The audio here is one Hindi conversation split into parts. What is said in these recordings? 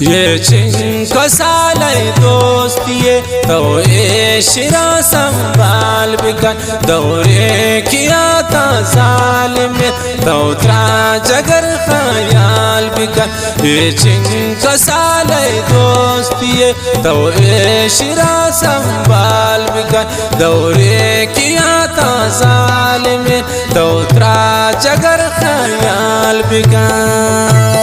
ये चिंको साले दोस्तिये तो शिरा संभाल बिकन दौरे किया था जालिम तो त्रा जगर ख्याल बिकन ये चिंको साले दोस्तिये तो शिरा संभाल बिकन दौरे किया था जालिम तो त्रा जगर ख्याल बिकन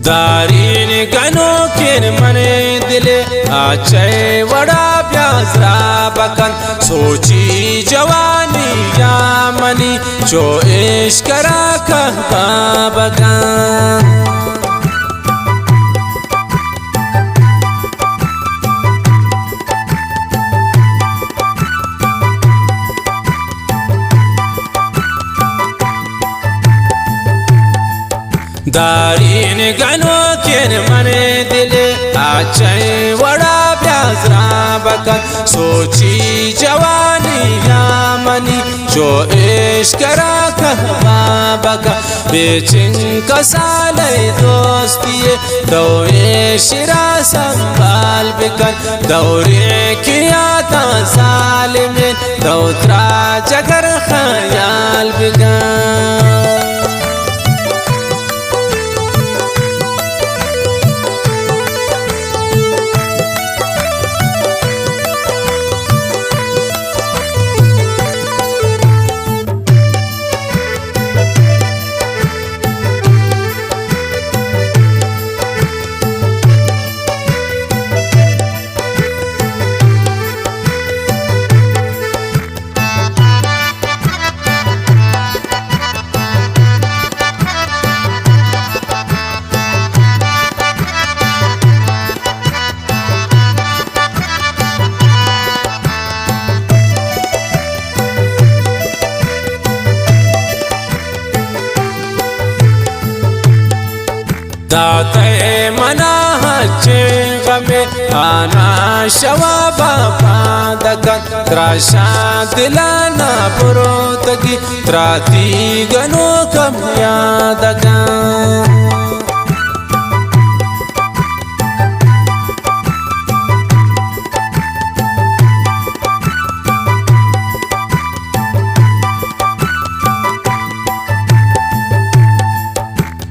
दारीन गनो किन मने दिले आचे वड़ा प्यासरा बकन सोची जवानी या मनी जो इश्क करा कहता बकन दारीन गनो किन मने दिले आचे वड़ा प्यासरा बकन सोची जवानी या मनी जो इश्क करा कहवा बकन बेचिन कसाले दोस्तिये तो शिरा संभाल बिकन दौरे किया था जालिम तो त्रा जगर ख्याल बिकन दाते मना हचे गमे आना शवाबा पादकन त्राशा दिलाना पुरोतगी त्राती गनो कम यादकन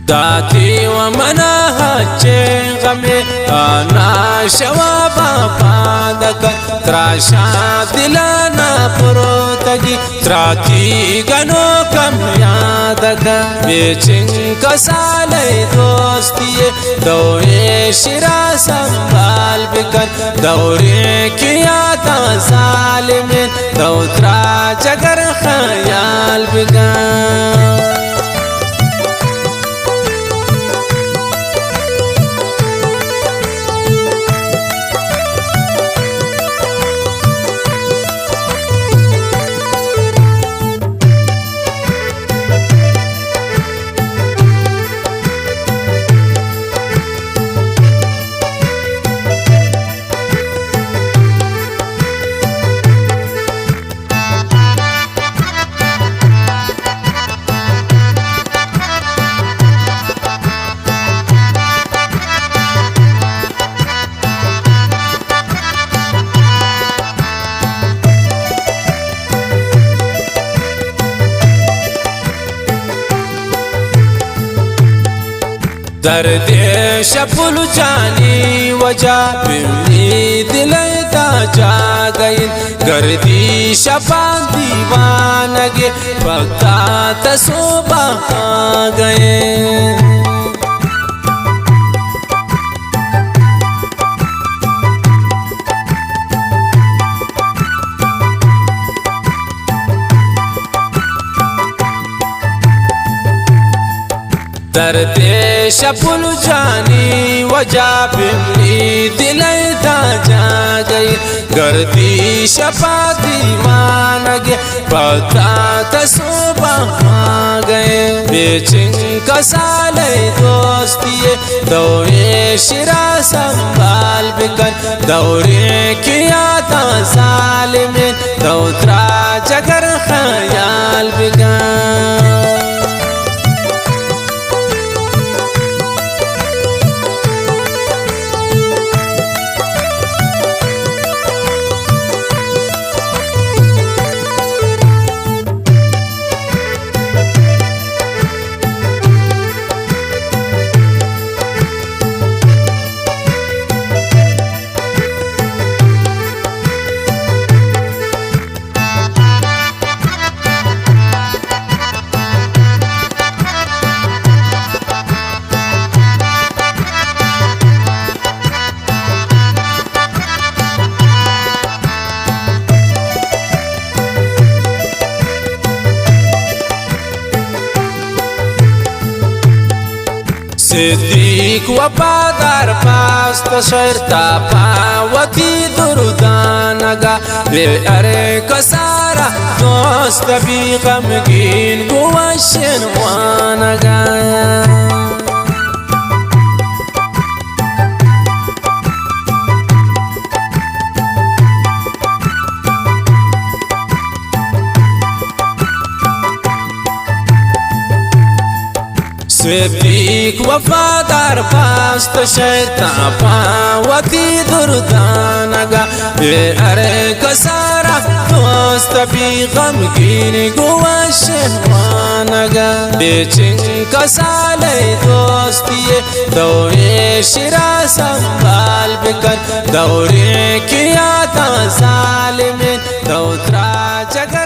दाती व मना हचे गमे आना शवाबा पादकन त्राशा दिलाना पुरोतगी त्राती गनो कम यादकन बेचिन कसाले दोस्तिये तो शिरा संभाल बिकन दौरे किया था जालिम तो त्रा जगर ख्याल बिकन दर्द शफुल जानी वजा बिमनी दिलता जा गई गर्दी शफा दीवानगे पक्का तसोबा गए दर्द शफुल जानी वजा बिमनी दिलता जा गई गर्दी शफा दीवान गे पता तसोबा गए बेचिन कसाले दोस्तिए दौरे शिरा संभाल बिकन दौरे किया था साल में दौतरा जगर ख्याल बिकन सिद्दीक वफादार पास्त शर्ता पावती दुर्दानगा वे अरे कसारा दोस्त भी गमगीन गुवशन वानगा सिद्दीक वफादार पास्त शैता पावती दुर्दानगा बे अरे कसारा दोस्त भी गमगीन गुवशन वानगा बेचिन कसाले दोस्तिए दौरे शिरा संभाल बिकन दौरे किया था साल में दौतरा जगह